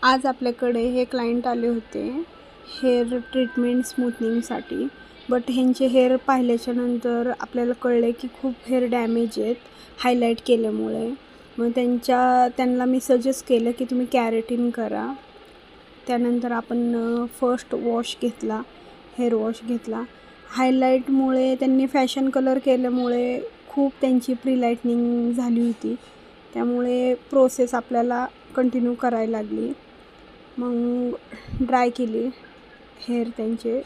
आज आपल्याकडे हे क्लायंट आले होते हेअर ट्रीटमेंट स्मूथनिंगसाठी. बट ह्यांचे हेअर पाहिल्याच्या नंतर आपल्याला कळले की खूप हेअर डॅमेज आहेत हायलाईट केल्यामुळे. मग त्यांना मी सजेस्ट केलं की तुम्ही कॅरेटिन करा. त्यानंतर आपण फर्स्ट वॉश घेतला, हेअर वॉश घेतला. हायलाईटमुळे त्यांनी फॅशन कलर केल्यामुळे खूप त्यांची प्रीलाइटनिंग झाली होती, त्यामुळे प्रोसेस आपल्याला कंटिन्यू करायला लागली. मग ड्राय केली हेअर, त्यांचे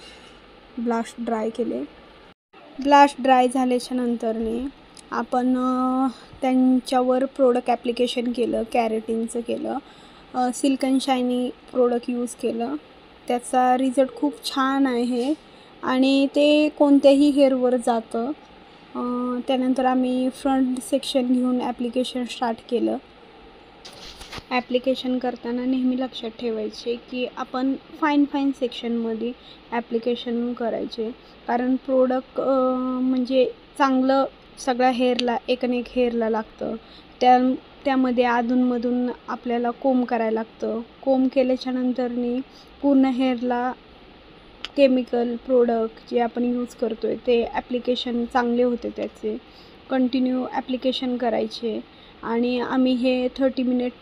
ब्लास्ट ड्राय केले. ब्लास्ट ड्राय झाल्याच्या नंतरने आपण त्यांच्यावर प्रोडक्ट ॲप्लिकेशन केलं, कॅरेटिनचं केलं. Silk and shiny product use केलं. त्याचा रिझल्ट खूप छान आहे आणि ते कोणत्याही हेअरवर जातं. त्यानंतर आम्ही फ्रंट सेक्शन घेऊन ॲप्लिकेशन स्टार्ट केलं. ॲप्लिकेशन करताना नेहमी लक्षात ठेवायचे की आपण फाईन सेक्शनमध्ये ॲप्लिकेशन करायचे, कारण प्रोडक्ट म्हणजे चांगलं सगळ्या हेअरला एक हेअरला लागतं. त्यामध्ये अधूनमधून आपल्याला कोंब करायला लागतं. कोंब केल्याच्या नंतरनी पूर्ण हेअरला केमिकल प्रोडक्ट जे आपण यूज करतो आहे ते ॲप्लिकेशन चांगले होते, त्याचे कंटिन्यू ॲप्लिकेशन करायचे. आणि आम्ही हे 30 मिनिट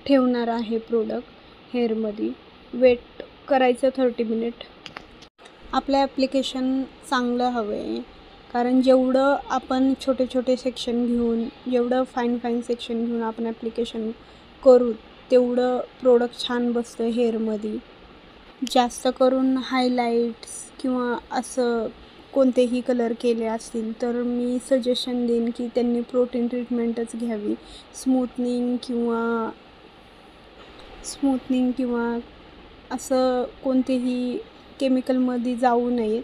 ठेवणार आहे प्रोडक्ट हेअरमध्ये, वेट करायचं 30 मिनिट. आपलं ॲप्लिकेशन चांगलं हवं आहे, कारण जेवढं आपण छोटे सेक्शन घेऊन, जेवढं फाईन सेक्शन घेऊन आपण ॲप्लिकेशन करू तेवढं प्रोडक्ट छान बसतं हेअरमध्ये. जास्त करून हायलाईट्स किंवा असं कोणतेही कलर केले असतील तर मी सजेशन देईन की त्यांनी प्रोटीन ट्रीटमेंटच घ्यावी. स्मूथनिंग किंवा असं कोणतेही केमिकलमध्ये जाऊ नयेत.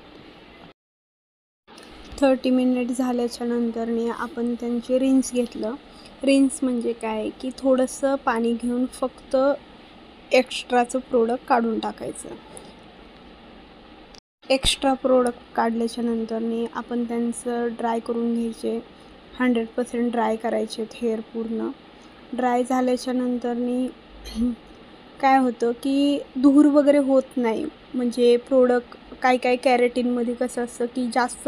30 मिनिट झाल्याच्या नंतरने आपण त्यांचे रिन्स घेतलं. रिन्स म्हणजे काय की थोडंसं पाणी घेऊन फक्त एक्स्ट्राचं प्रोडक्ट काढून टाकायचं. एक्स्ट्रा प्रोडक्ट काढल्याच्या नंतरने आपण त्यांचं ड्राय करून घ्यायचे. 100% ड्राय करायचे हेअर पूर्ण. ड्राय झाल्याच्या नंतरनी काय होतं की धूर वगैरे होत नाही. म्हणजे प्रोडक्ट काय कॅरेटिनमध्ये कसं असतं की जास्त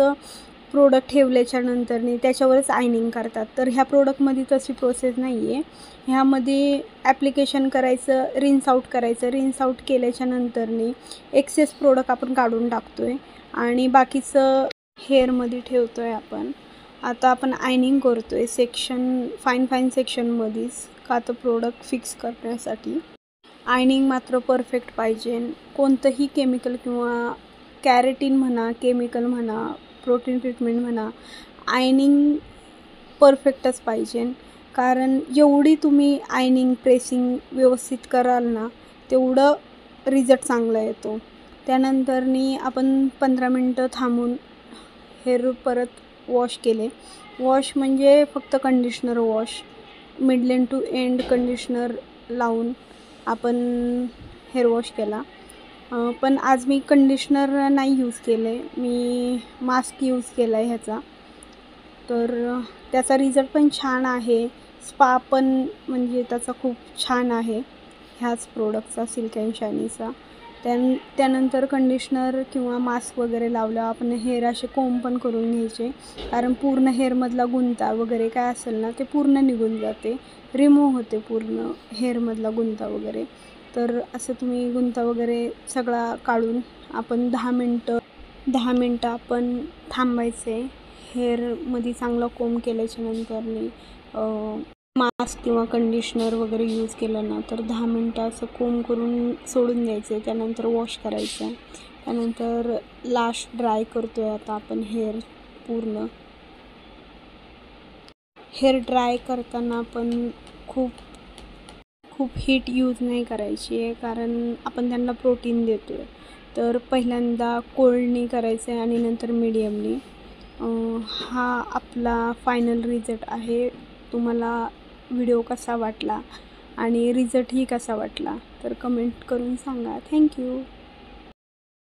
प्रोडक्ट ठेवल्याच्या नंतरनी त्याच्यावरच आयनिंग करतात, तर ह्या प्रोडक्टमध्ये तशी प्रोसेस नाही आहे. ह्यामध्ये ॲप्लिकेशन करायचं, रिन्स आऊट करायचं. रिन्स आऊट केल्याच्या नंतरनी एक्सेस प्रोडक्ट आपण काढून टाकतो आहे आणि बाकीचं हेअरमध्ये ठेवतो आहे आपण. आता आपण आयनिंग करतो आहे सेक्शन, फाईन सेक्शनमध्येच, का तर प्रोडक्ट फिक्स करण्यासाठी. आयनिंग मात्र परफेक्ट पाहिजे. कोणतंही केमिकल किंवा कॅरेटिन म्हणा, केमिकल म्हणा, प्रोटीन ट्रीटमेंट म्हणा, आयनिंग परफेक्टच पाहिजे. कारण जेवढी तुम्ही आयनिंग प्रेसिंग व्यवस्थित कराल ना तेवढं रिझल्ट चांगला येतो. त्यानंतरनी आपण 15 मिनटं थांबून हेअर परत वॉश केले. वॉश म्हणजे फक्त conditioner wash, mid length to end conditioner लावून आपण हेअर वॉश केला. पण आज मी कंडिशनर नाही यूज केले, मी मास्क यूज केला आहे ह्याचा. तर त्याचा रिझल्ट पण छान आहे. स्पा पण म्हणजे त्याचा खूप छान आहे ह्याच प्रोडक्टचा, सिल्क अँड शायनीचा. त्यानंतर कंडिशनर किंवा मास्क वगैरे लावलं आपण हेअर असे कोंब पण करून घ्यायचे, कारण पूर्ण हेअरमधला गुंता वगैरे काय असेल ना ते पूर्ण निघून जाते, रिमूव्ह होते पूर्ण हेअरमधला गुंता वगैरे. तर असं तुम्ही गुंता वगैरे सगळा काढून आपण 10 मिनटं आपण थांबायचे. हेअरमध्ये चांगला कोंब केल्याच्या नंतरनी मास्क किंवा कंडिशनर वगैरे यूज केलं ना तर 10 मिनटं असं कोंब करून सोडून द्यायचं. त्यानंतर वॉश करायचं. त्यानंतर लास्ट ड्राय करतो आहे आता आपण हेअर पूर्ण. हेअर ड्राय करताना आपण खूप हीट यूज नाही करायची आहे, कारण आपण त्यांना प्रोटीन देतो आहे. तर पहिल्यांदा कोल्डनी करायचं आहे आणि नंतर मीडियमनी. हा आपला फायनल रिझल्ट आहे. तुम्हाला व्हिडिओ कसा वाटला आणि रिझल्टही कसा वाटला तर कमेंट करून सांगा. थँक्यू.